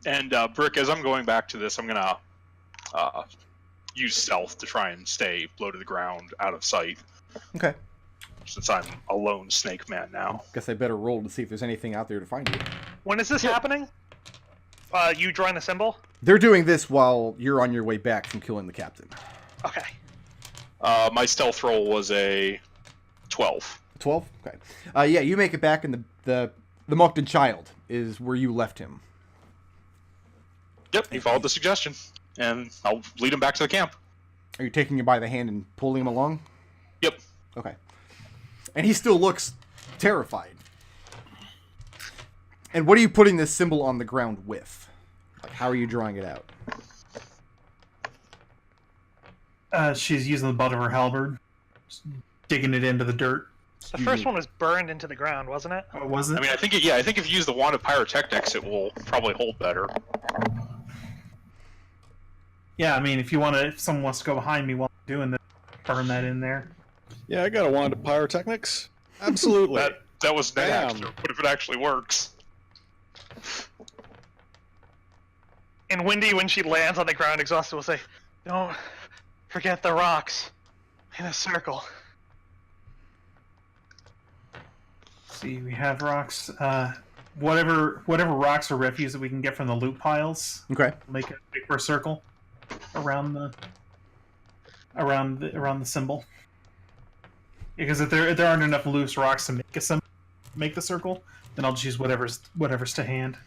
And Brick, as I'm going back to this, I'm gonna use stealth to try and stay low to the ground, out of sight. Okay. Since I'm a lone snake man now. Guess I better roll to see if there's anything out there to find you. When is this happening? You drawing the symbol? They're doing this while you're on your way back from killing the captain. Okay. My stealth roll was a 12. 12? Okay. Yeah, you make it back, and the Moncton child is where you left him. Yep, he followed the suggestion. And I'll lead him back to the camp. Are you taking him by the hand and pulling him along? Yep. Okay. And he still looks terrified. And what are you putting this symbol on the ground with? Like, how are you drawing it out? She's using the butt of her halberd, digging it into the dirt. The first one was burned into the ground, wasn't it? Oh, was it? I mean, I think if you use the wand of pyrotechnics, it will probably hold better. Yeah, I mean, if someone wants to go behind me while I'm doing this, burn that in there. Yeah, I got a wand of pyrotechnics. Absolutely. That was Bam. extra. What if it actually works? And Wendy, when she lands on the ground exhausted, will say, "Don't forget the rocks in a circle." See, we have rocks. Whatever rocks or refuse that we can get from the loot piles. Okay. Make a circle around the symbol. Because if there aren't enough loose rocks to make the circle, then I'll just use whatever's to hand.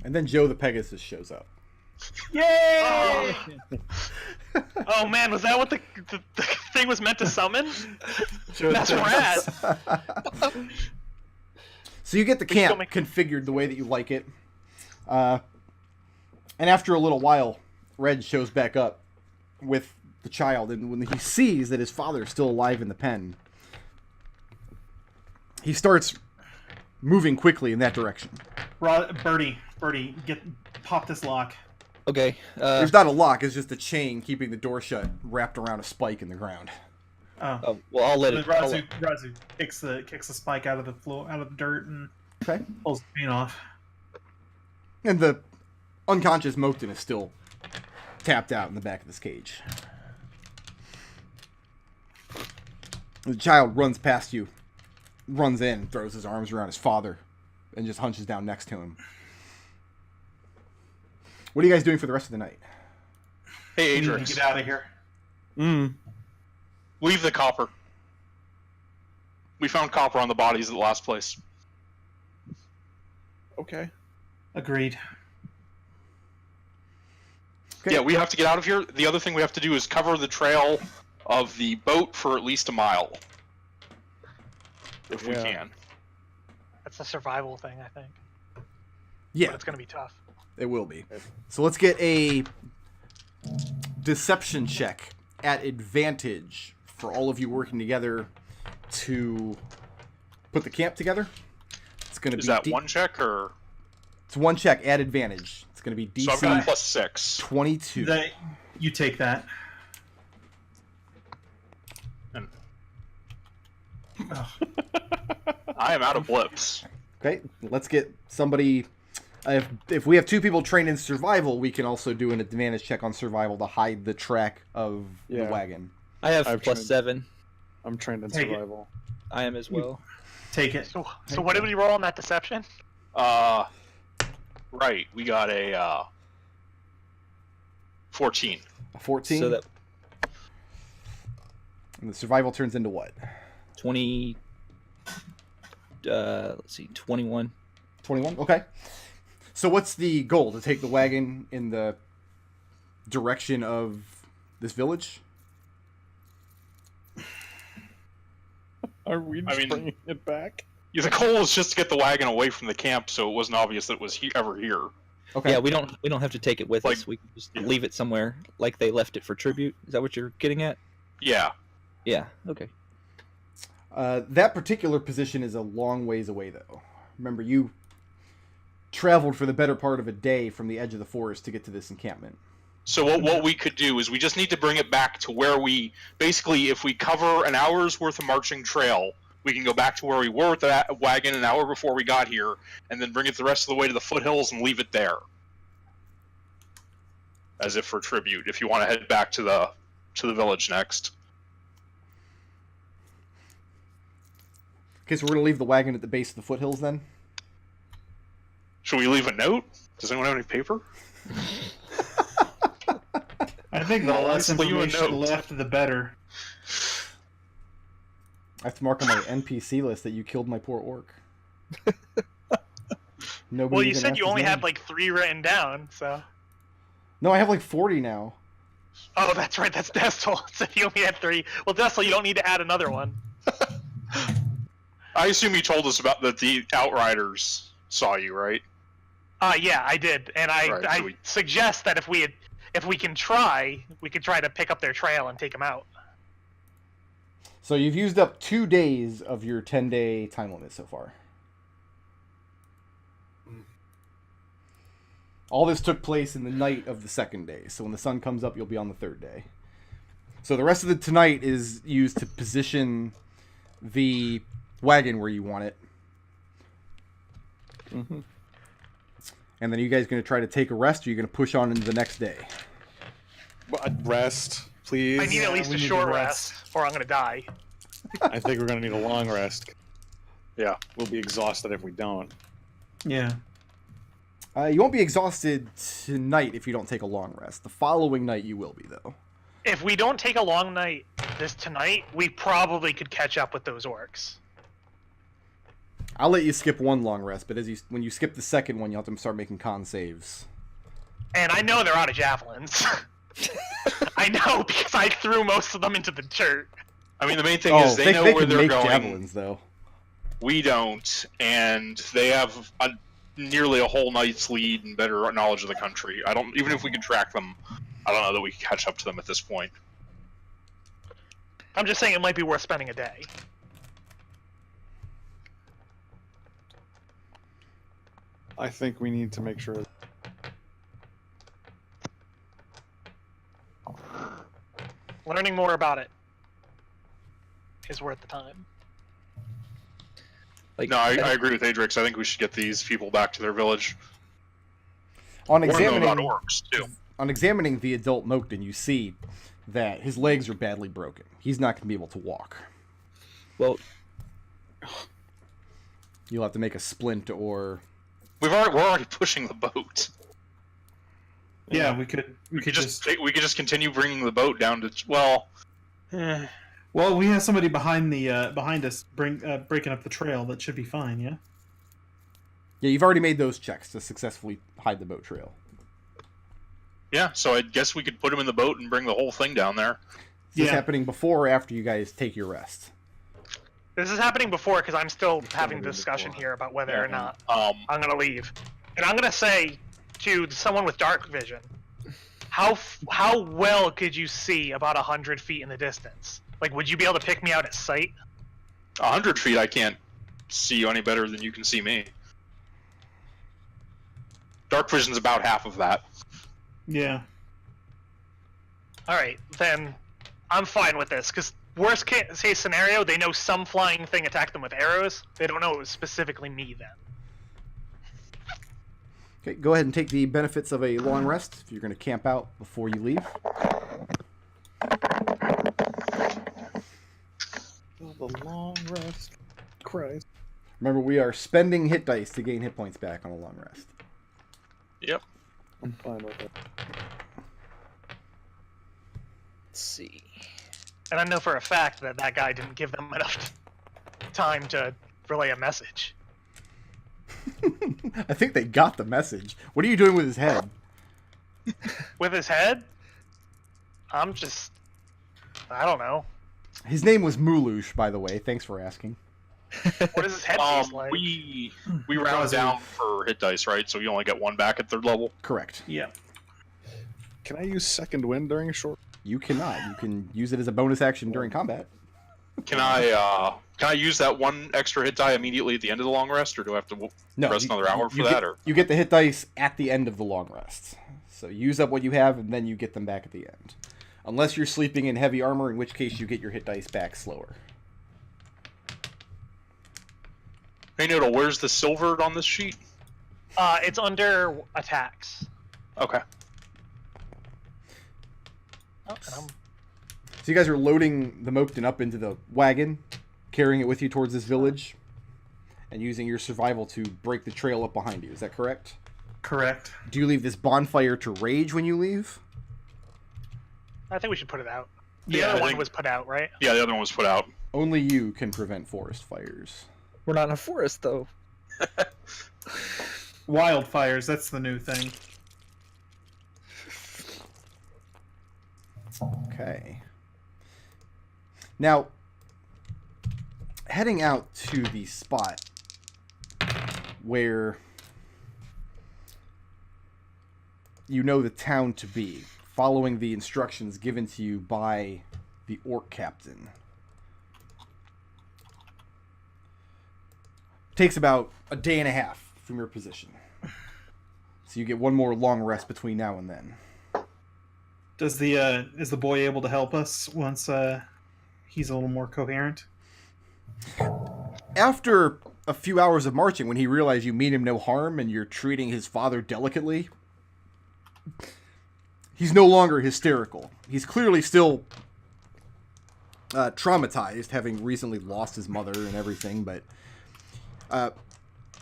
And then Joe the Pegasus shows up. Yay! Oh man, was that what the thing was meant to summon? That's rad. So you get the camp configured the way that you like it. And after a little while, Red shows back up with the child, and when he sees that his father is still alive in the pen, he starts moving quickly in that direction. Birdie, pop this lock. Okay. There's not a lock, it's just a chain keeping the door shut, wrapped around a spike in the ground. Oh. Well, I'll let it. Raazu kicks the spike out of the floor, out of the dirt, and pulls the paint off. And the unconscious Moten is still tapped out in the back of this cage. The child runs past you, runs in, throws his arms around his father, and just hunches down next to him. What are you guys doing for the rest of the night? Hey, We need to Adrex. get out of here. Leave the copper. We found copper on the bodies at the last place. Okay. Agreed. Okay. Yeah, we have to get out of here. The other thing we have to do is cover the trail of the boat for at least a mile. If we can. That's a survival thing, I think. Yeah, But it's gonna be tough. it will be. So let's get a deception check at advantage for all of you working together to put the camp together. It's going to be... Is that one check, or...? It's one check at advantage. It's going to be So I've got DC +6. 22. You take that. And... I am out of blips. Okay, let's get somebody... If we have two people trained in survival, we can also do an advantage check on survival to hide the track of the wagon. I have I've +7. I'm trained in Take it. survival. I am as well. Take it. So what did we roll on that deception? Right. We got a 14. A 14? So that And the survival turns into what? 20. Let's see, 21. 21? Okay. So what's the goal? To take the wagon in the direction of this village? Are we just bringing it back? Yeah, the goal was just to get the wagon away from the camp, so it wasn't obvious that it was ever here. Okay. Yeah, we don't have to take it with us. We can just leave it somewhere, like they left it for tribute. Is that what you're getting at? Yeah. Yeah. Okay. That particular position is a long ways away, though. Remember, you traveled for the better part of a day from the edge of the forest to get to this encampment. So what we could do is we just need to bring it back to where we... Basically, if we cover an hour's worth of marching trail, we can go back to where we were with that wagon an hour before we got here, and then bring it the rest of the way to the foothills and leave it there. as if for tribute. If you want to head back to the village next. Okay, so we're gonna leave the wagon at the base of the foothills then. Should we leave a note? Does anyone have any paper? I think the less leave a information note. left, the better. I have to mark on my NPC list that you killed my poor orc. Nobody Well, you even said asked you his only name. had like 3 written down, so. No, I have like 40 now. Oh, that's right. That's Destil. So you only had 3. Well, Destil, you don't need to add another one. I assume you told us about that the Outriders saw you, right? Yeah, I did, and I suggest that if we can try, we could try to pick up their trail and take them out. So you've used up 2 days of your 10-day time limit so far. All this took place in the night of the 2nd day. So when the sun comes up, you'll be on the 3rd day. So the rest of the tonight is used to position the wagon where you want it. Mm-hmm. And then you guys going to try to take a rest, or are you going to push on into the next day? Rest, please. I need at least we a need short to rest, or I'm gonna die. I think we're gonna need a long rest. Yeah. We'll be exhausted if we don't. Yeah. You won't be exhausted tonight if you don't take a long rest. The following night you will be, though. If we don't take a long night tonight, we probably could catch up with those orcs. I'll let you skip one long rest, but when you skip the second one, you'll have to start making con saves. And I know they're out of javelins. I know, because I threw most of them into the dirt. I mean, the main thing is they know where can they're make going. javelins, though. We don't, and they have nearly a whole night's lead and better knowledge of the country. Even if we could track them, I don't know that we can catch up to them at this point. I'm just saying it might be worth spending a day. I think we need to make sure. Learning more about it is worth the time. Like, No, I agree with Adrex. I think we should get these people back to their village. On Or know examining, about orcs, too. on examining the adult Mokden, you see that his legs are badly broken. He's not going to be able to walk. well, You'll have to make a splint or... We're already pushing the boat. Yeah, we could We could just continue bringing the boat down to well. Well, we have somebody behind us breaking up the trail. That should be fine, yeah? Yeah, you've already made those checks to successfully hide the boat trail. Yeah, so I guess we could put him in the boat and bring the whole thing down there. Is this happening before or after you guys take your rest? This is happening before because I'm still having the discussion here about whether or not I'm going to leave. And I'm going to say to someone with dark vision, how well could you see about 100 feet in the distance? Like, would you be able to pick me out at sight? 100 feet, I can't see you any better than you can see me. Dark vision's about half of that. Yeah. Alright, then I'm fine with this, because worst case scenario, they know some flying thing attacked them with arrows. They don't know it was specifically me then. Okay, go ahead and take the benefits of a long rest if you're going to camp out before you leave. Oh, the long rest. Christ. Remember, we are spending hit dice to gain hit points back on a long rest. Yep. I'm fine with it. let's see. And I know for a fact that that guy didn't give them enough time to relay a message. I think they got the message. What are you doing with his head? With his head? I don't know. His name was Mulush, by the way. Thanks for asking. What does his head taste like? We round down for hit dice, right? So you only get one back at 3rd level. Correct. Yeah. Can I use second wind during a short? You cannot. You can use it as a bonus action during combat. Can I use that one extra hit die immediately at the end of the long rest, or do I have to rest another hour for that? Or you get the hit dice at the end of the long rest. So use up what you have, and then you get them back at the end. Unless you're sleeping in heavy armor, in which case you get your hit dice back slower. Hey, Nodal, where's the silvered on this sheet? It's under attacks. Okay. So you guys are loading the Moakton up into the wagon, carrying it with you towards this village, and using your survival to break the trail up behind you. Is that correct? Correct. Do you leave this bonfire to rage when you leave? I think we should put it out. The other one was put out, right? Yeah, the other one was put out. Only you can prevent forest fires. We're not in a forest, though. Wildfires, that's the new thing. Okay. Now, heading out to the spot where you know the town to be, following the instructions given to you by the orc captain. Takes about a day and a half from your position. So you get one more long rest between now and then. Is the boy able to help us once he's a little more coherent? After a few hours of marching, when he realized you mean him no harm and you're treating his father delicately, he's no longer hysterical. He's clearly still traumatized, having recently lost his mother and everything, but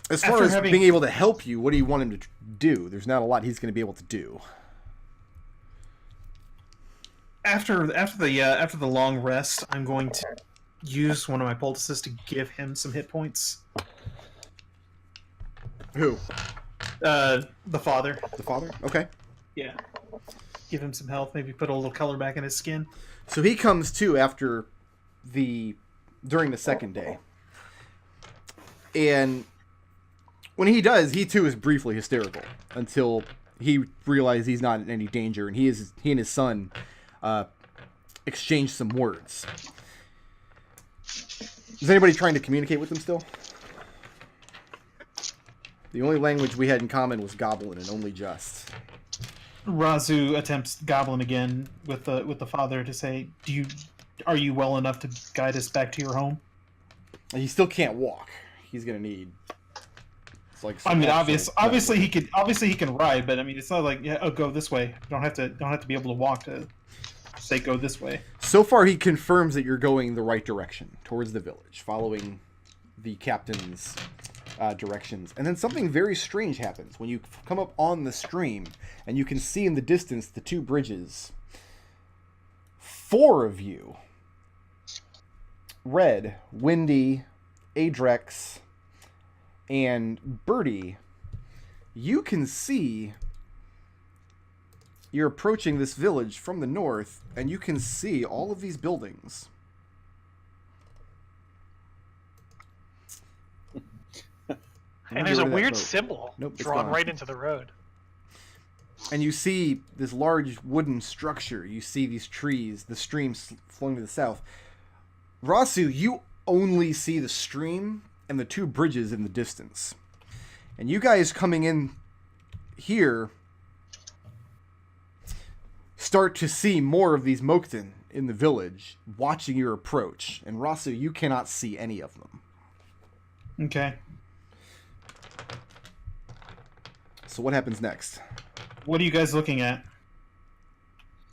as far as being able to help you, what do you want him to do? There's not a lot he's going to be able to do. After the long rest, I'm going to use one of my poultices to give him some hit points. Who? The father. The father? Okay. Yeah. Give him some health, maybe put a little color back in his skin. So he comes to during the second day. And when he does, he too is briefly hysterical until he realizes he's not in any danger, and he and his son exchange some words. Is anybody trying to communicate with him still? The only language we had in common was Goblin, and only just. Raazu attempts Goblin again with the father to say, "Are you well enough to guide us back to your home?" He still can't walk. He's gonna need. It's like. I mean, obviously he can ride, but I mean, it's not like go this way. You don't have to be able to walk to say go this way. So far, he confirms that you're going the right direction towards the village, following the captain's directions. And then something very strange happens when you come up on the stream, and you can see in the distance the two bridges. 4 of you. Red, Windy, Adrex, and Birdie, you can see you're approaching this village from the north, and you can see all of these buildings. And there's a weird symbol drawn right into the road. And you see this large wooden structure. You see these trees, the stream flowing to the south. Raazu, you only see the stream and the 2 bridges in the distance. And you guys coming in here start to see more of these Moakton in the village, watching your approach. And Raazu, you cannot see any of them. Okay. So what happens next? What are you guys looking at?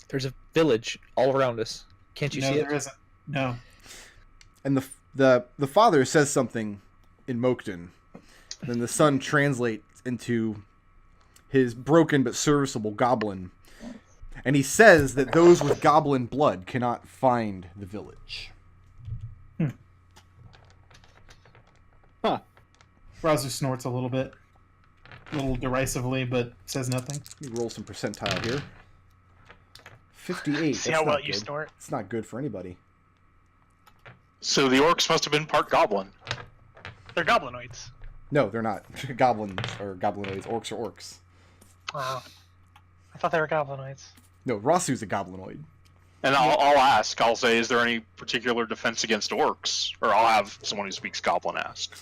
There's a village all around us. Can't you see it? No, there isn't. No. And the father says something in Moakton. Then the son translates into his broken but serviceable Goblin. And he says that those with Goblin blood cannot find the village. Huh. Raazu snorts a little bit. A little derisively, but says nothing. Let me roll some percentile here. 58. See how well you snort? It's not good for anybody. So the orcs must have been part goblin. They're goblinoids. No, they're not. Goblins or goblinoids. Orcs are orcs. Wow. I thought they were goblinoids. No, Raazu's a goblinoid. And I'll ask. I'll say, is there any particular defense against orcs? Or I'll have someone who speaks goblin ask.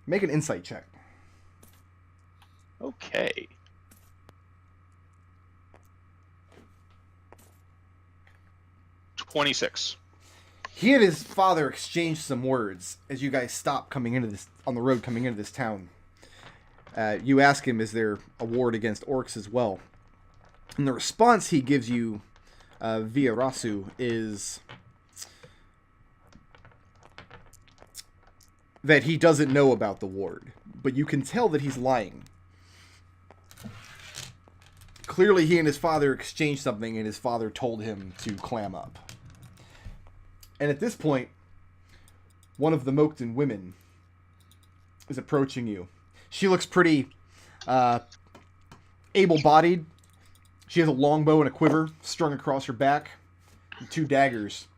Make an insight check. Okay. $26. He and his father exchange some words as you guys stop coming into this on the road coming into this town. You ask him, is there a ward against orcs as well? And the response he gives you via Raazu is that he doesn't know about the ward, but you can tell that he's lying. Clearly, he and his father exchanged something, and his father told him to clam up. And at this point, one of the Moakton women is approaching you. She looks pretty able-bodied. She has a longbow and a quiver strung across her back, and 2 daggers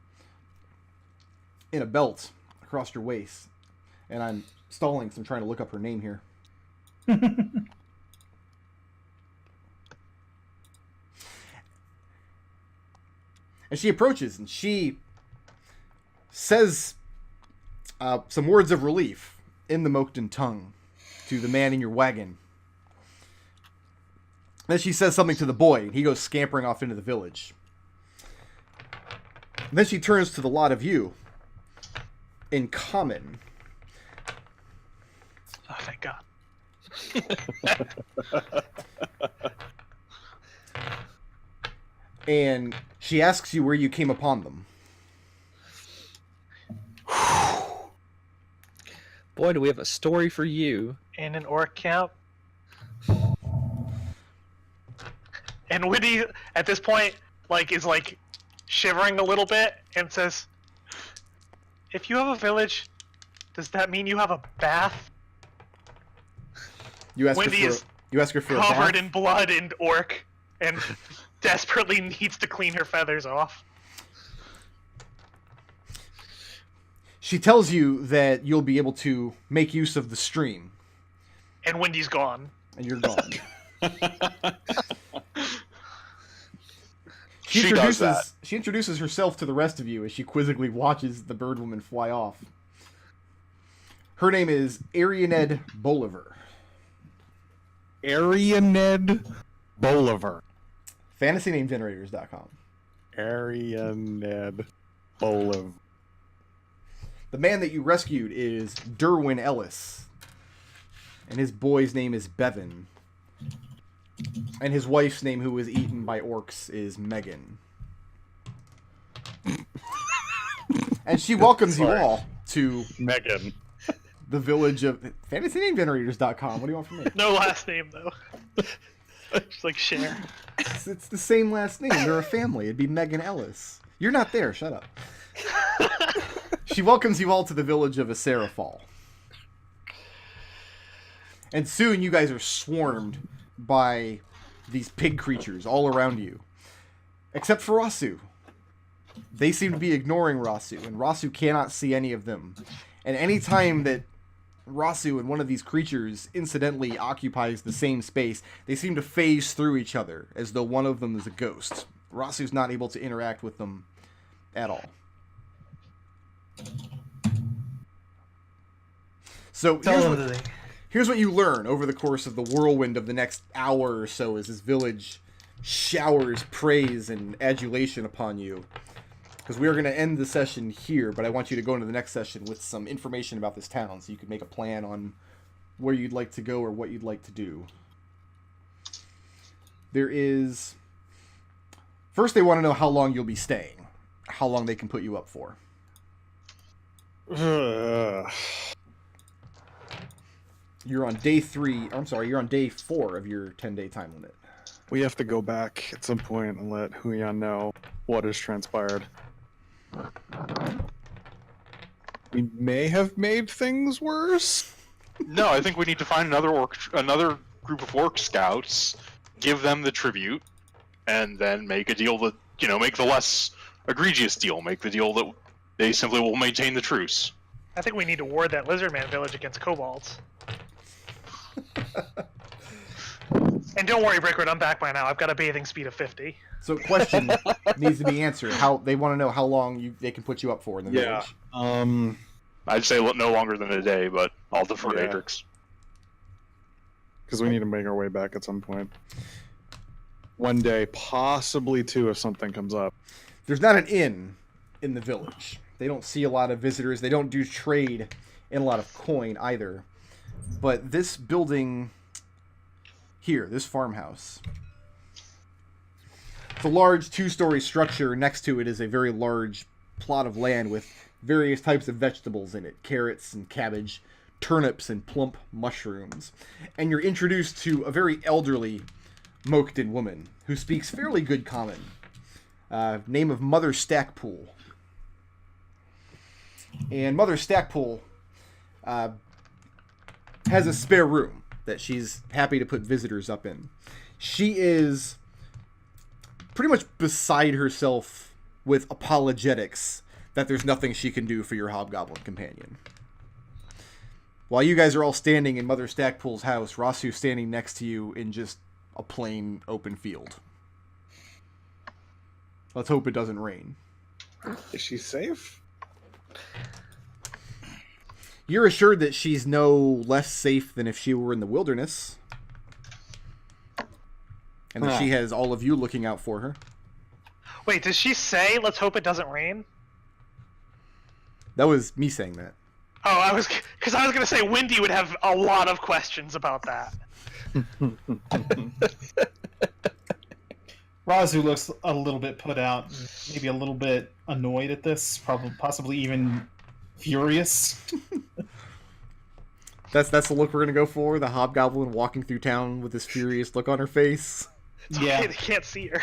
in a belt across her waist. And I'm stalling because I'm trying to look up her name here. And she approaches, and she says some words of relief in the Moakton tongue to the man in your wagon. Then she says something to the boy, and he goes scampering off into the village. And then she turns to the lot of you in common. Oh, thank God. And she asks you where you came upon them. Boy, do we have a story for you. In an orc camp. And Woody, at this point, is shivering a little bit and says, "If you have a village, does that mean you have a bath?" You ask her for a bath? Covered in blood and orc, and desperately needs to clean her feathers off. She tells you that you'll be able to make use of the stream. And Wendy's gone. And you're gone. She does that. She introduces herself to the rest of you as she quizzically watches the bird woman fly off. Her name is Arianed Bolivar. Arianed Bolivar. FantasyNameGenerators.com. Arianed Bolivar. The man that you rescued is Derwin Ellis. And his boy's name is Bevan. And his wife's name, who was eaten by orcs, is Megan. And she welcomes you all to Megan. The village of FantasyNameGenerators.com. What do you want from me? No last name, though. Just like Cher. It's the same last name. They're a family. It'd be Megan Ellis. You're not there. Shut up. She welcomes you all to the village of Aserafall. And soon you guys are swarmed by these pig creatures all around you. Except for Raazu. They seem to be ignoring Raazu, and Raazu cannot see any of them. And any time that Raazu and one of these creatures incidentally occupies the same space, they seem to phase through each other, as though one of them is a ghost. Rasu's not able to interact with them at all. So here's what you learn over the course of the whirlwind of the next hour or so as this village showers praise and adulation upon you. Because we are going to end the session here, but I want you to go into the next session with some information about this town so you can make a plan on where you'd like to go or what you'd like to do. There is... First, they want to know how long you'll be staying. How long they can put you up for. You're on day 3... I'm sorry, you're on day 4 of your 10-day time limit. We have to go back at some point and let Huyan know what has transpired. We may have made things worse. No, I think we need to find another group of orc scouts, give them the tribute, and then make a deal that, make the less egregious deal. Make the deal that they simply will maintain the truce. I think we need to ward that Lizardman village against kobolds. And don't worry, Brickwood, I'm back by now. I've got a bathing speed of 50. So, question needs to be answered. They want to know how long they can put you up for in the village. I'd say no longer than a day, but I'll defer to Adrex. Because we need to make our way back at some point. One day, possibly 2 if something comes up. There's not an inn in the village. They don't see a lot of visitors. They don't do trade in a lot of coin either. But this building here, this farmhouse. It's a large 2-story structure. Next to it is a very large plot of land with various types of vegetables in it. Carrots and cabbage, turnips and plump mushrooms. And you're introduced to a very elderly Moakton woman who speaks fairly good common. Name of Mother Stackpool. And Mother Stackpool has a spare room that she's happy to put visitors up in. She is pretty much beside herself with apologetics that there's nothing she can do for your Hobgoblin companion. While you guys are all standing in Mother Stackpool's house, Raazu's standing next to you in just a plain open field. Let's hope it doesn't rain. Is she safe? You're assured that she's no less safe than if she were in the wilderness. And that she has all of you looking out for her. Wait, did she say, let's hope it doesn't rain? That was me saying that. Oh, because I was going to say Windy would have a lot of questions about that. Raazu looks a little bit put out, maybe a little bit annoyed at this, possibly even furious. That's the look we're gonna go for. The Hobgoblin walking through town with this furious look on her face. Yeah, okay, they can't see her.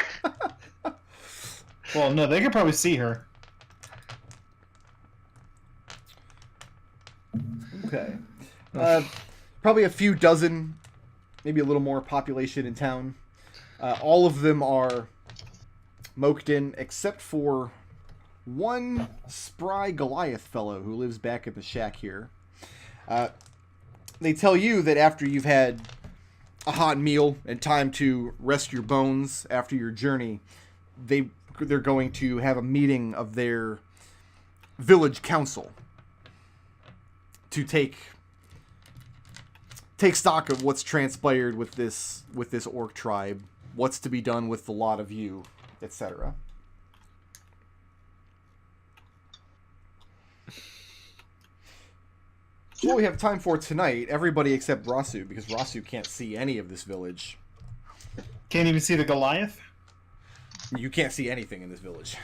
Well, no, they can probably see her. Okay. Probably a few dozen, maybe a little more population in town. All of them are Moakton, except for one spry Goliath fellow who lives back in the shack here. They tell you that after you've had a hot meal and time to rest your bones after your journey, they're going to have a meeting of their village council to take stock of what's transpired with this orc tribe, what's to be done with the lot of you, etc. What we have time for tonight, everybody except Raazu, because Raazu can't see any of this village. Can't even see the Goliath? You can't see anything in this village.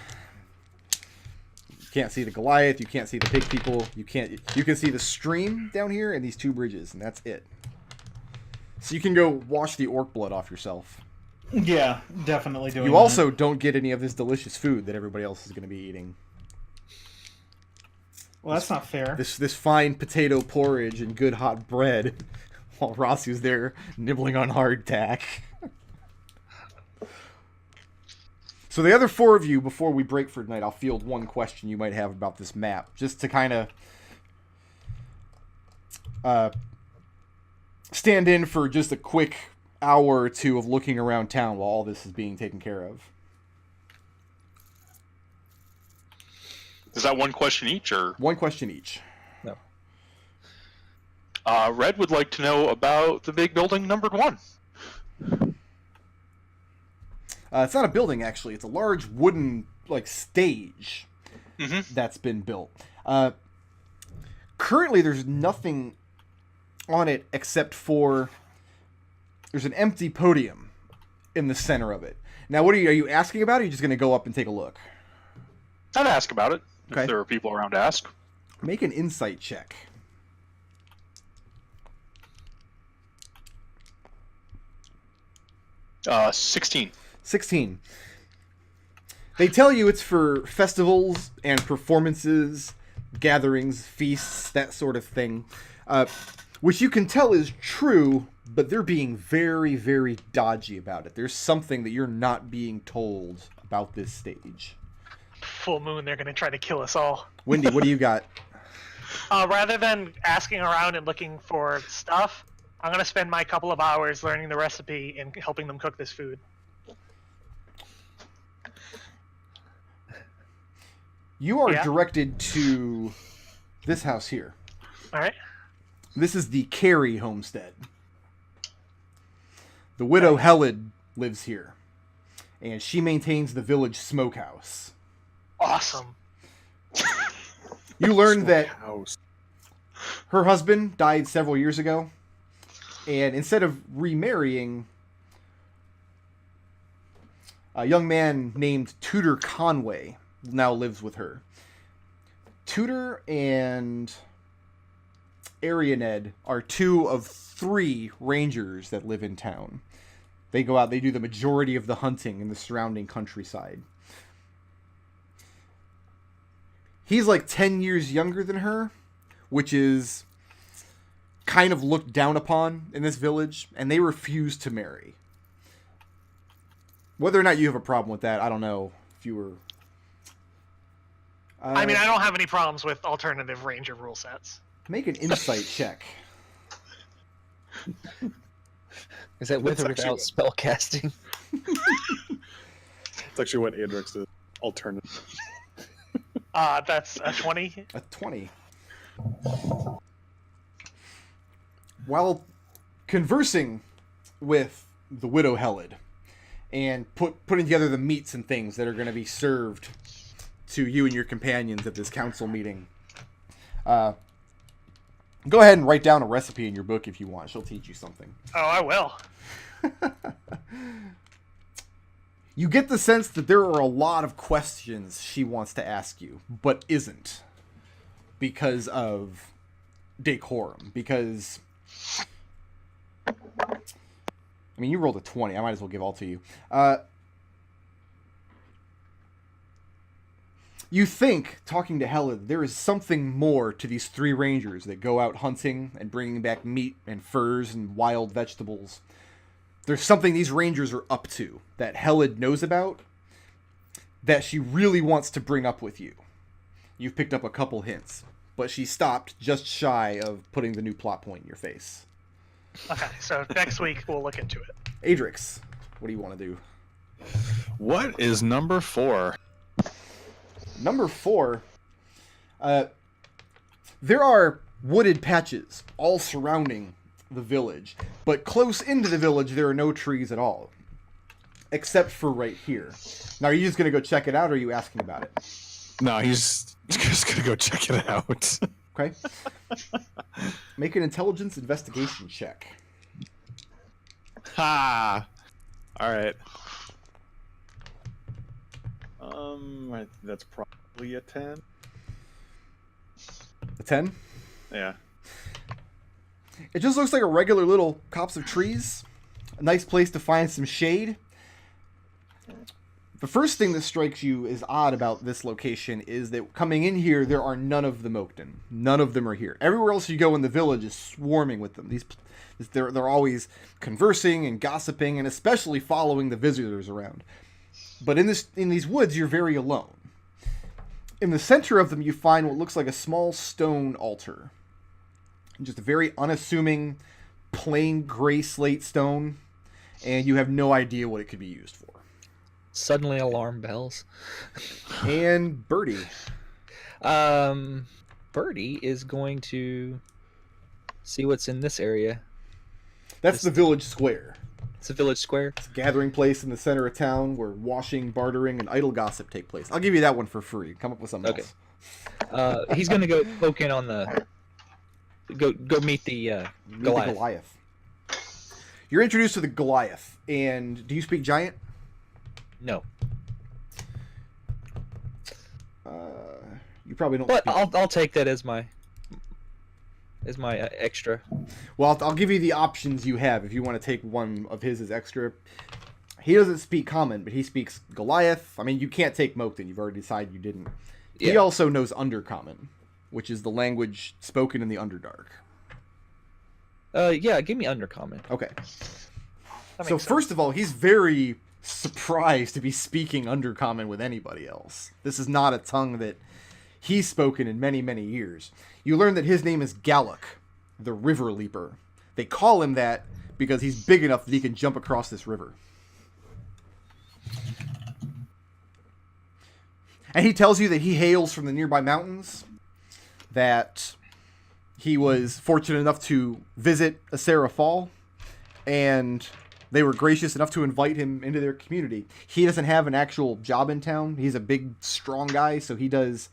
You can't see the Goliath, you can't see the pig people, you can see the stream down here and these 2 bridges, and that's it. So you can go wash the orc blood off yourself. Yeah, definitely doing You also don't get any of this delicious food that everybody else is going to be eating. Well, that's not fair. This fine potato porridge and good hot bread, while Raazu's there nibbling on hardtack. So the other 4 of you, before we break for tonight, I'll field one question you might have about this map, just to kind of stand in for just a quick hour or 2 of looking around town while all this is being taken care of. Is that one question each, or? One question each. No. Red would like to know about the big building numbered 1. It's not a building, actually. It's a large wooden, stage that's been built. Currently, there's nothing on it except for there's an empty podium in the center of it. Now, are you asking about it, or are you just going to go up and take a look? I'd ask about it, okay, if there are people around to ask. Make an insight check. Uh, 16. 16. They tell you it's for festivals and performances, gatherings, feasts, that sort of thing. Which you can tell is true, but they're being very, very dodgy about it. There's something that you're not being told about this stage. Full moon, they're going to try to kill us all. Windy, what do you got? Rather than asking around and looking for stuff, I'm going to spend my couple of hours learning the recipe and helping them cook this food. You are directed to this house here. All right. This is the Carey homestead. The widow Helid lives here, and she maintains the village smokehouse. Awesome. You learned that her husband died several years ago, And instead of remarrying, a young man named Tudor Conway now lives with her. Tudor and Arianed are 2 of 3 rangers that live in town. They go out, they do the majority of the hunting in the surrounding countryside. He's like 10 years younger than her, which is kind of looked down upon in this village, and they refuse to marry. Whether or not you have a problem with that, I don't know. If you were... I mean, I don't have any problems with alternative ranger rule sets. Make an insight check. Is that with or without spell casting? It's actually what Adrex did. Alternative. That's a 20. A 20. While conversing with the Widow Helid and putting together the meats and things that are going to be served to you and your companions at this council meeting, go ahead and write down a recipe in your book if you want. She'll teach you something. Oh, I will. You get the sense that there are a lot of questions she wants to ask you, but isn't, because of decorum. Because, I mean, you rolled a 20. I might as well give all to you. You think, talking to Helen, there is something more to these 3 rangers that go out hunting and bringing back meat and furs and wild vegetables. There's something these rangers are up to that Helen knows about that she really wants to bring up with you. You've picked up a couple hints, but she stopped just shy of putting the new plot point in your face. Okay, so next week we'll look into it. Adrex, what do you want to do? What is number 4? Number 4, there are wooded patches all surrounding the village, but close into the village there are no trees at all, except for right here. Now, are you just going to go check it out, or are you asking about it? No, he's just going to go check it out. Okay. Make an intelligence investigation check. Ha! Alright. That's probably a 10. A 10? Yeah. It just looks like a regular little copse of trees. A nice place to find some shade. The first thing that strikes you as odd about this location is that coming in here, there are none of the Moakden. None of them are here. Everywhere else you go in the village is swarming with them. They're always conversing and gossiping, and especially following the visitors around. But in these woods, you're very alone. In the center of them, you find what looks like a small stone altar. Just a very unassuming, plain gray slate stone, and you have no idea what it could be used for. Suddenly alarm bells. And Birdie. Birdie is going to see what's in this area. That's the village square. It's a village square. It's a gathering place in the center of town where washing, bartering, and idle gossip take place. I'll give you that one for free. Come up with something else. He's going to go poke in on the... Go meet the Goliath. The Goliath. You're introduced to the Goliath, and do you speak Giant? No. You probably don't. But I'll take that as my extra. Well, I'll give you the options you have if you want to take one of his as extra. He doesn't speak Common, but he speaks Goliath. I mean, you can't take Moakden. You've already decided you didn't. Yeah. He also knows Undercommon, which is the language spoken in the Underdark. Yeah, give me Undercommon. Okay. So first of all, he's very surprised to be speaking Undercommon with anybody else. This is not a tongue that he's spoken in many, many years. You learn that his name is Galloc, the River Leaper. They call him that because he's big enough that he can jump across this river. And he tells you that he hails from the nearby mountains, that he was fortunate enough to visit Asera Fall, and they were gracious enough to invite him into their community. He doesn't have an actual job in town. He's a big, strong guy, so he does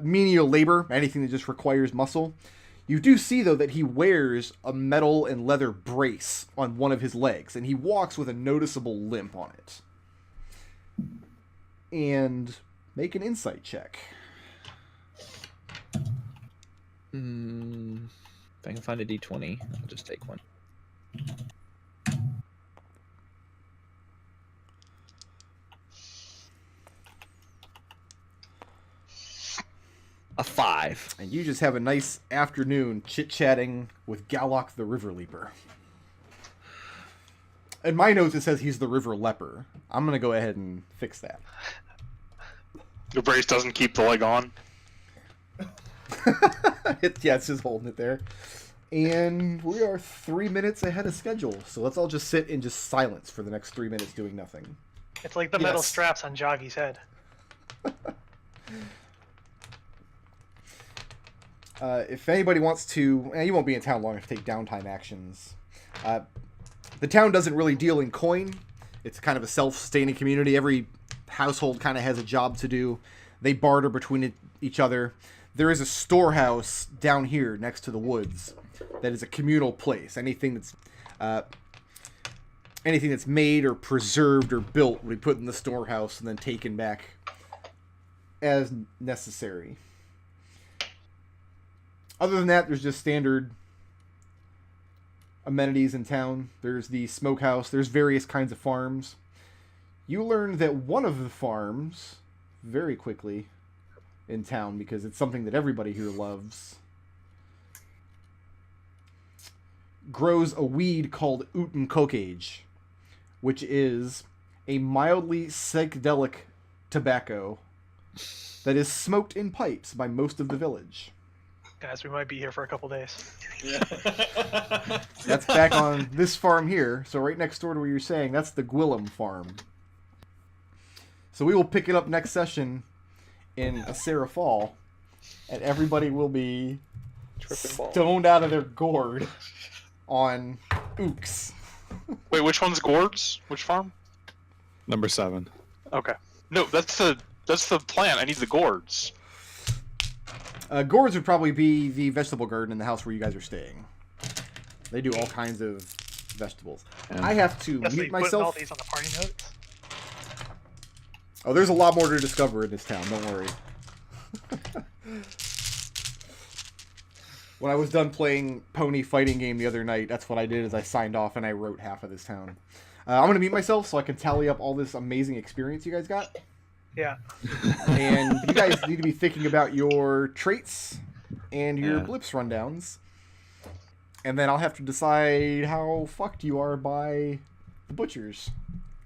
menial labor, anything that just requires muscle. You do see, though, that he wears a metal and leather brace on one of his legs, and he walks with a noticeable limp on it. And make an insight check. If I can find a d20, I'll just take one. A 5. And you just have a nice afternoon chit-chatting with Galloc the River Leaper. In my notes, it says he's the River Leper. I'm going to go ahead and fix that. The brace doesn't keep the leg on. Yeah, it's just holding it there. And we are 3 minutes ahead of schedule. So let's all just sit in just silence for the next 3 minutes doing nothing. It's like the metal straps on Joggy's head. If anybody wants to... you won't be in town long enough to take downtime actions. The town doesn't really deal in coin. It's kind of a self-sustaining community. Every household kind of has a job to do. They barter between each other. There is a storehouse down here next to the woods that is a communal place. Anything that's made or preserved or built will be put in the storehouse and then taken back as necessary. Other than that, there's just standard amenities in town. There's the smokehouse. There's various kinds of farms. You learn that one of the farms, very quickly in town, because it's something that everybody here loves, grows a weed called Uten-Kokage, which is a mildly psychedelic tobacco that is smoked in pipes by most of the village. Guys, we might be here for a couple days. Yeah. That's back on this farm here. So right next door to where you're saying, that's the Gwillem farm. So we will pick it up next session in Asera Fall, and everybody will be stoned out of their gourd on Ooks. Wait, which one's Gourds? Which farm? Number 7. Okay. No, that's the plant. I need the Gourds. Gourds would probably be the vegetable garden in the house where you guys are staying. They do all kinds of vegetables. Yeah. I have to Especially mute putting myself. all these on the party notes. Oh, there's a lot more to discover in this town. Don't worry. When I was done playing Pony Fighting Game the other night, that's what I did. Is I signed off and I wrote half of this town. I'm gonna mute myself so I can tally up all this amazing experience you guys got. Yeah. And you guys need to be thinking about your traits and your blips rundowns. And then I'll have to decide how fucked you are by the butchers.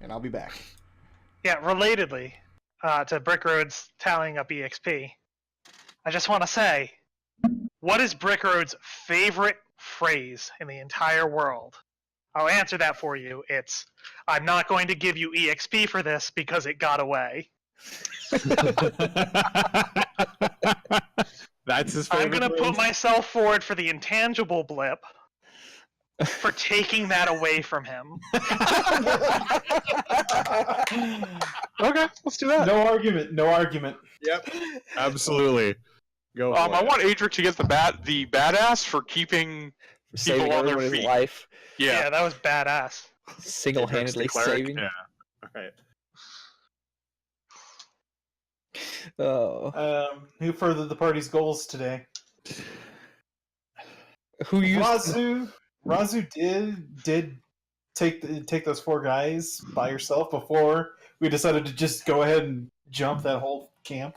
And I'll be back. Yeah, relatedly to Brick Road's tallying up EXP, I just want to say, what is Brick Road's favorite phrase in the entire world? I'll answer that for you. It's, I'm not going to give you EXP for this because it got away. That's his favorite. I'm going to put myself forward for the intangible blip for taking that away from him. Okay, let's do that. No argument. No argument. Yep. Absolutely. Go. I want Adrex to get the badass for keeping Saving people on their everyone's feet. life. Yeah, that was badass. Single-handedly Adrex the cleric? saving. Yeah. All right. Oh. Who furthered the party's goals today? Who used... Raazu did take those 4 guys by yourself before we decided to just go ahead and jump that whole camp.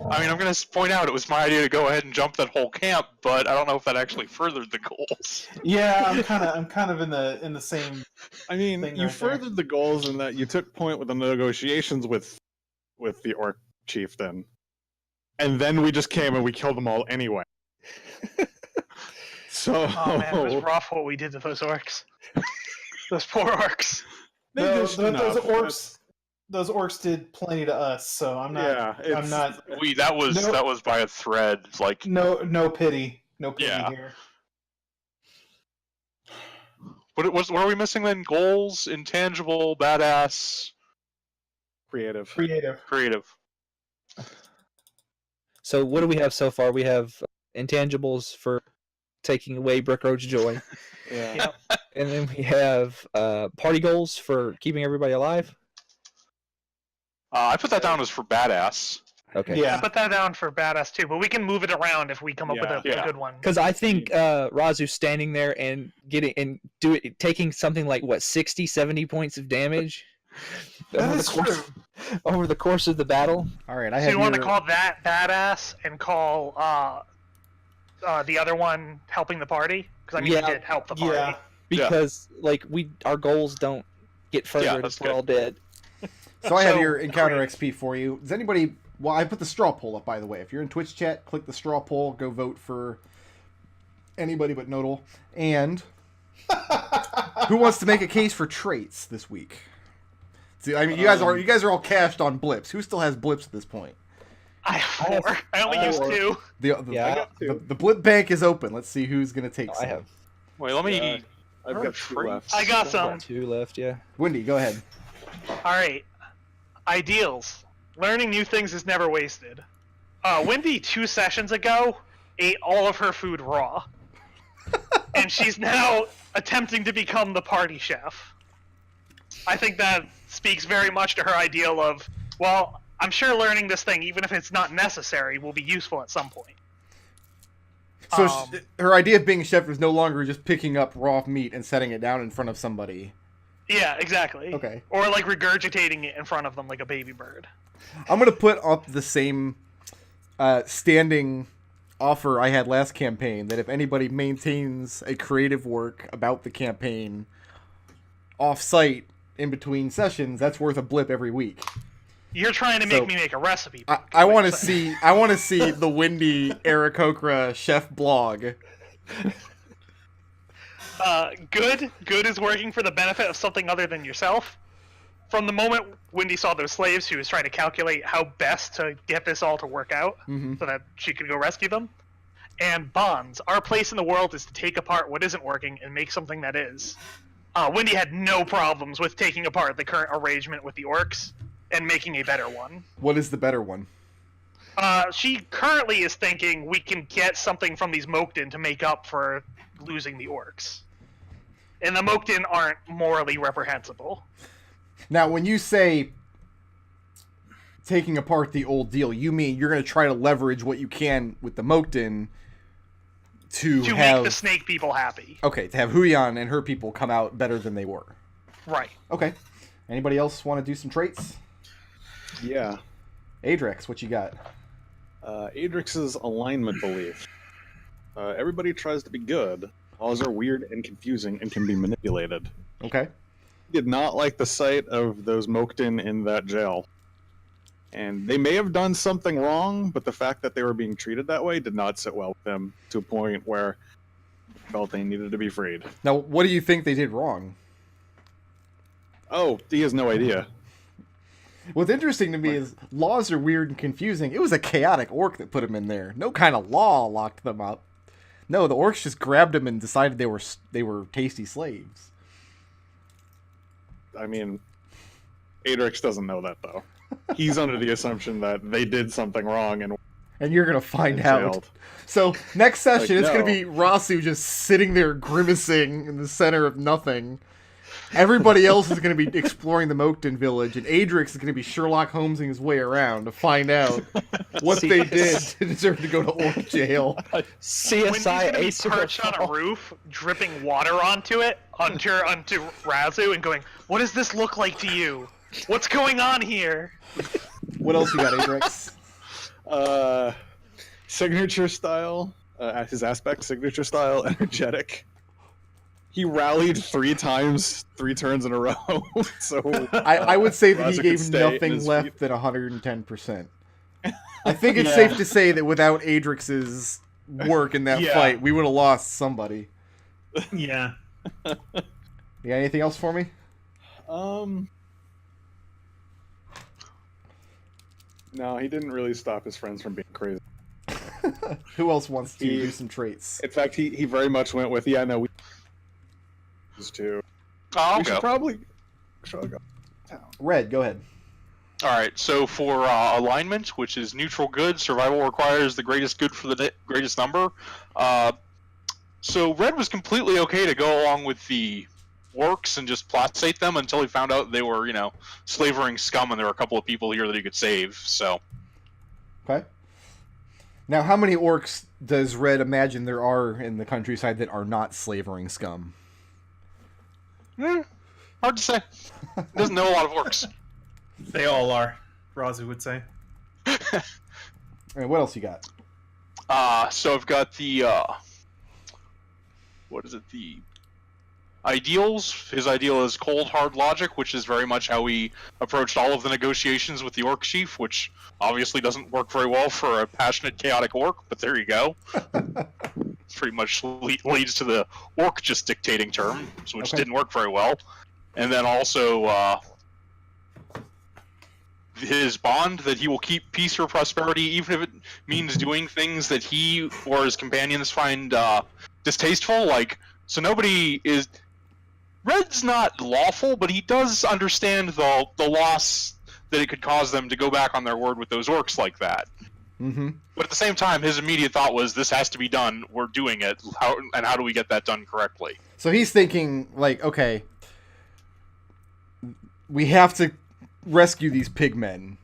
I mean, I'm going to point out it was my idea to go ahead and jump that whole camp, but I don't know if that actually furthered the goals. Yeah, I'm kind of in the same. I mean, thing you right there. furthered the goals in that you took point with the negotiations with the Orc chieftain, and then we just came and we killed them all anyway. So, Oh man, it was rough what we did to those orcs. Those poor orcs. Those orcs did plenty to us, so I'm not. Yeah, I'm not. That was by a thread. Like No pity. No pity Yeah. here. what are we missing then? Goals, intangible, badass, creative. Creative. creative. So what do we have so far? We have intangibles for taking away Brickroad's joy. Yeah. And then we have party goals for keeping everybody alive. I put that down as for badass. Okay. Yeah, I put that down for badass too, but we can move it around if we come up with a good one. Because I think Raazu standing there and taking something like 60, 70 points of damage over the course of the battle. All right, So you want to call that badass and call the other one helping the party? Because we did help the party. Yeah. Because our goals don't get further if we're all dead. So I have your encounter XP for you. Does anybody? Well, I put the straw poll up, by the way. If you're in Twitch chat, click the straw poll. Go vote for anybody but Nodal. And who wants to make a case for traits this week? See, I mean, you guys are all cashed on blips. Who still has blips at this point? I have 4. I only used 2. The blip bank is open. Let's see who's gonna take some. I have. Wait, let me. I've got 2 left. I got some. 2 left, yeah. Wendy, go ahead. All right. Ideals. Learning new things is never wasted. Wendy 2 sessions ago ate all of her food raw. And she's now attempting to become the party chef. I think that speaks very much to her ideal of, well, I'm sure learning this thing, even if it's not necessary, will be useful at some point. So her idea of being a chef is no longer just picking up raw meat and setting it down in front of somebody. Yeah, exactly. Okay. Or regurgitating it in front of them like a baby bird. I'm going to put up the same standing offer I had last campaign, that if anybody maintains a creative work about the campaign off-site in between sessions, that's worth a blip every week. You're trying to make me make a recipe. I want to see the Wendy Aarakocra chef blog. Good is working for the benefit of something other than yourself. From the moment Wendy saw those slaves, she was trying to calculate how best to get this all to work out so that she could go rescue them. And bonds. Our place in the world is to take apart what isn't working and make something that is. Wendy had no problems with taking apart the current arrangement with the orcs and making a better one. What is the better one? She currently is thinking we can get something from these Mokden to make up for losing the orcs. And the Mokden aren't morally reprehensible. Now, when you say taking apart the old deal, you mean you're going to try to leverage what you can with the Mokden to make the snake people happy. Okay, to have Huyan and her people come out better than they were. Right. Okay. Anybody else want to do some traits? Yeah. Adrex, what you got? Adrex's alignment belief. Everybody tries to be good. Laws are weird and confusing and can be manipulated. Okay. He did not like the sight of those Mokden in that jail. And they may have done something wrong, but the fact that they were being treated that way did not sit well with him, to a point where he felt they needed to be freed. Now, what do you think they did wrong? Oh, he has no idea. What's interesting to me is laws are weird and confusing. It was a chaotic orc that put him in there. No kind of law locked them up. No, the orcs just grabbed him and decided they were tasty slaves. I mean, Adrex doesn't know that, though. He's under the assumption that they did something wrong and you're going to find out. So, next session, it's going to be Raazu just sitting there grimacing in the center of nothing. Everybody else is going to be exploring the Mokden village, and Adrex is going to be Sherlock Holmesing his way around to find out what they did to deserve to go to orc jail. CSI Ace perched on a roof, dripping water onto Raazu, and going, "What does this look like to you? What's going on here?" What else you got, Adrex? Signature style, his aspect, signature style, energetic. He rallied 3 times, 3 turns in a row. So I would say that he gave nothing left than 110%. I think it's safe to say that without Adrex's work in that fight, we would have lost somebody. Yeah. You got anything else for me? No, he didn't really stop his friends from being crazy. Who else wants to do some traits? In fact, he very much went with, we to. I'll we go. should probably go. Red, go ahead. All right, so for alignment, which is neutral good, survival requires the greatest good for the greatest number. So Red was completely okay to go along with the Orcs and just placate them until he found out they were, slavering scum, and there were a couple of people here that he could save. So. Okay. Now, how many Orcs does Red imagine there are in the countryside that are not slavering scum? Hard to say. Doesn't know a lot of Orcs. They all are, Raazu would say. All right, what else you got? So I've got the, what is it, the ideals. His ideal is cold, hard logic, which is very much how he approached all of the negotiations with the Orc Chief, which obviously doesn't work very well for a passionate, chaotic Orc, but there you go. Pretty much leads to the Orc just dictating term, which didn't work very well. And then also, his bond that he will keep peace or prosperity, even if it means doing things that he or his companions find distasteful. So nobody is. Red's not lawful, but he does understand the loss that it could cause them to go back on their word with those Orcs like that. Mm-hmm. But at the same time, his immediate thought was, "This has to be done. We're doing it. How do we get that done correctly?" So he's thinking, okay, we have to rescue these pigmen,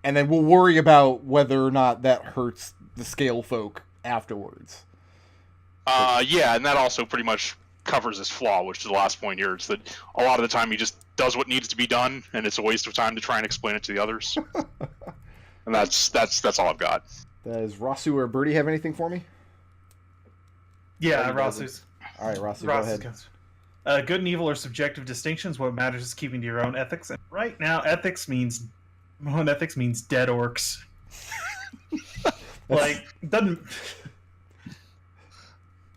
and then we'll worry about whether or not that hurts the scale folk afterwards. Yeah, and that also pretty much covers his flaw, which is the last point here. It's that a lot of the time he just does what needs to be done, and it's a waste of time to try and explain it to the others. And that's all I've got. Does Raazu or Birdie have anything for me? Yeah, Raazu's. All right, Raazu, go ahead. Good and evil are subjective distinctions. What matters is keeping to your own ethics. And right now, ethics means dead Orcs. Doesn't.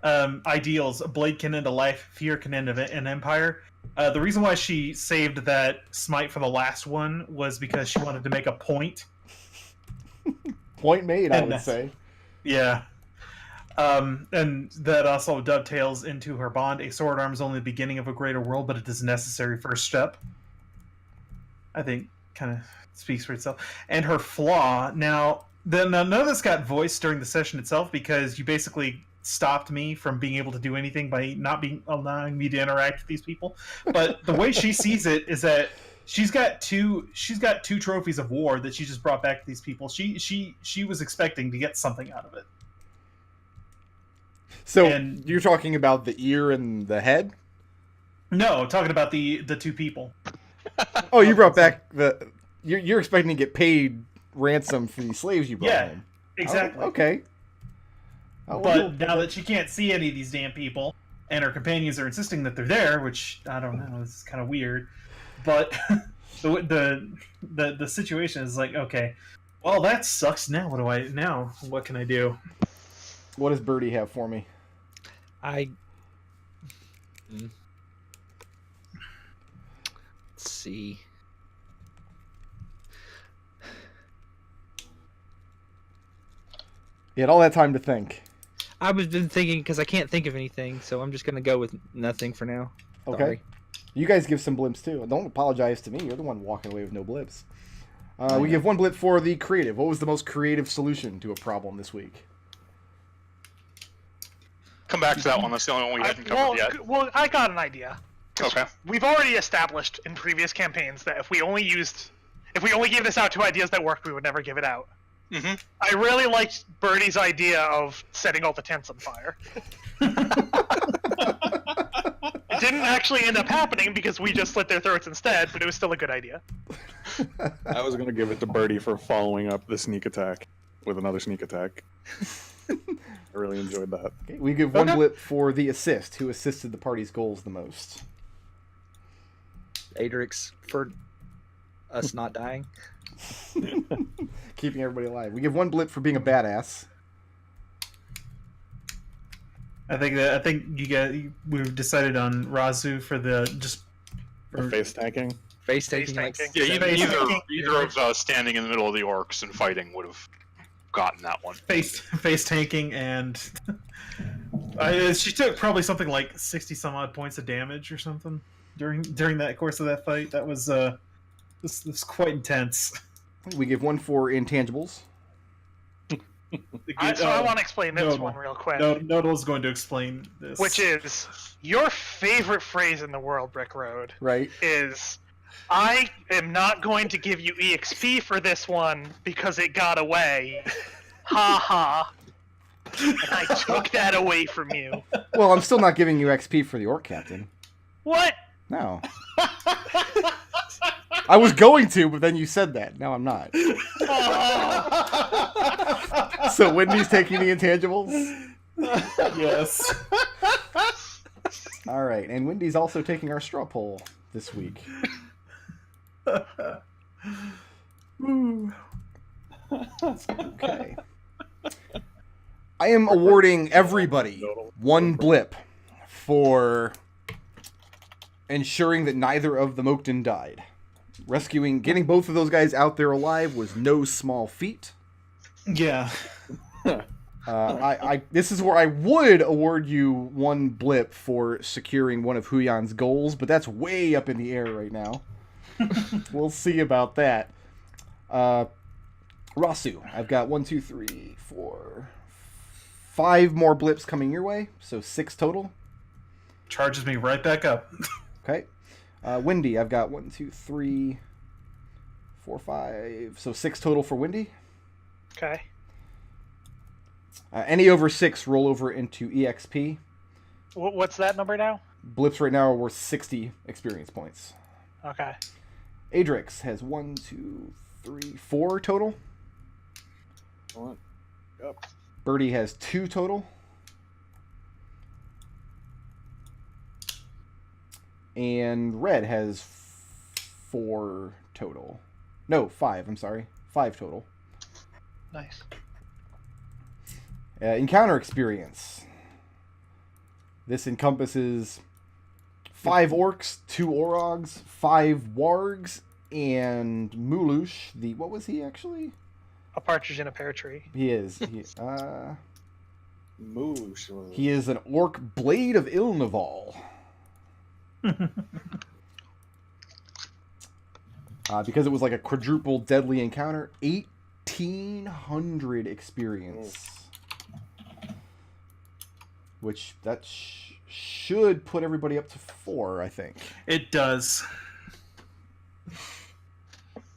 Ideals: blade can end a life, fear can end an empire. The reason why she saved that smite for the last one was because she wanted to make a point. Point made, I would say. Yeah. And that also dovetails into her bond. A sword arm is only the beginning of a greater world, but it is a necessary first step. I think kind of speaks for itself. And her flaw. Now, none of this got voiced during the session itself because you basically stopped me from being able to do anything by not allowing me to interact with these people. But the way she sees it is that she's got two trophies of war that she just brought back to these people. She was expecting to get something out of it. So you're talking about the ear and the head? No, talking about the two people. Oh, you brought back you're expecting to get paid ransom for these slaves you brought home. Exactly. Oh, okay. But now that she can't see any of these damn people, and her companions are insisting that they're there, which I don't know, it's kind of weird. But the situation is okay, well that sucks. Now what can I do? What does Birdie have for me? Let's see. You had all that time to think. I was been thinking because I can't think of anything, so I'm just gonna go with nothing for now. Okay. Sorry. You guys give some blimps too. Don't apologize to me. You're the one walking away with no blips. We give one blip for the creative. What was the most creative solution to a problem this week? Come back to that one. That's the only one we hadn't covered yet. Well, I got an idea. Okay. We've already established in previous campaigns that if we only gave this out to ideas that worked, we would never give it out. Mm-hmm. I really liked Birdie's idea of setting all the tents on fire. It didn't actually end up happening because we just slit their throats instead, but it was still a good idea. I was going to give it to Birdie for following up the sneak attack with another sneak attack. I really enjoyed that. Okay, we give one blip for the assist. Who assisted the party's goals the most? Adrex for us not dying. Keeping everybody alive. We give one blip for being a badass. I think we've decided on Raazu for the face tanking. Face tanking. Yeah, either of us standing in the middle of the Orcs and fighting would have gotten that one. Face tanking, and she took probably something like 60 some odd points of damage or something during that course of that fight. That was This is quite intense. We give 1 for intangibles. I want to explain this one real quick. Nodal's going to explain this. Which is, your favorite phrase in the world, Brick Road, right? Is, I am not going to give you EXP for this one because it got away. Ha ha. And I took that away from you. Well, I'm still not giving you XP for the Orc Captain. What? No. I was going to, but then you said that. Now I'm not. So Wendy's taking the intangibles? Yes. All right, and Wendy's also taking our straw poll this week. Okay. I am awarding everybody 1 blip for ensuring that neither of the Moakton died. Getting both of those guys out there alive was no small feat. Yeah. This is where I would award you 1 blip for securing one of Huyan's goals, but that's way up in the air right now. We'll see about that. Raazu, I've got 1, 2, 3, 4, 5 more blips coming your way, so 6 total. Charges me right back up. Okay. Wendy, I've got 1, 2, 3, 4, 5, so 6 total for Wendy. Okay. Any over 6 roll over into EXP. What's that number now? Blips right now are worth 60 experience points. Okay. Adrex has 1, 2, 3, 4 total. Yep. Birdie has 2 total. And Red has 4 total. No, 5, I'm sorry. 5 total. Nice. Encounter experience. This encompasses 5 orcs, 2 orogs, 5 wargs, and Mulush. What was he actually? A partridge in a pear tree. He is. Moosh. He is an orc blade of Ilnaval. Because it was like a quadruple deadly encounter, 1,800 experience. Which that should put everybody up to 4, I think. It does.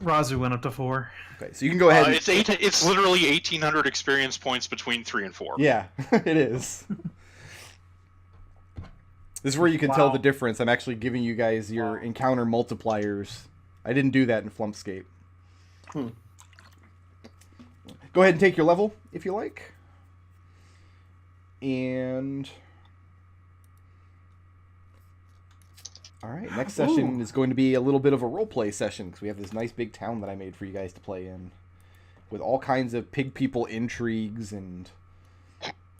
Raazu went up to 4. Okay, so you can go ahead. It's literally 1,800 experience points between 3 and 4. Yeah, it is. This is where you can tell the difference. I'm actually giving you guys your encounter multipliers. I didn't do that in Flumpscape. Go ahead and take your level, if you like. And... Alright, next session is going to be a little bit of a roleplay session, because we have this nice big town that I made for you guys to play in. With all kinds of pig people intrigues and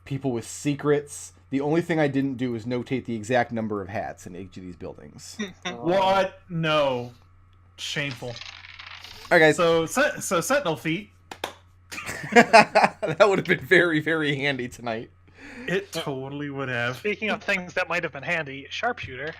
people with secrets. The only thing I didn't do is notate the exact number of hats in each of these buildings. What? No. Shameful. Alright, guys. So Sentinel feet. That would have been very, very handy tonight. It totally would have. Speaking of things that might have been handy, sharpshooter.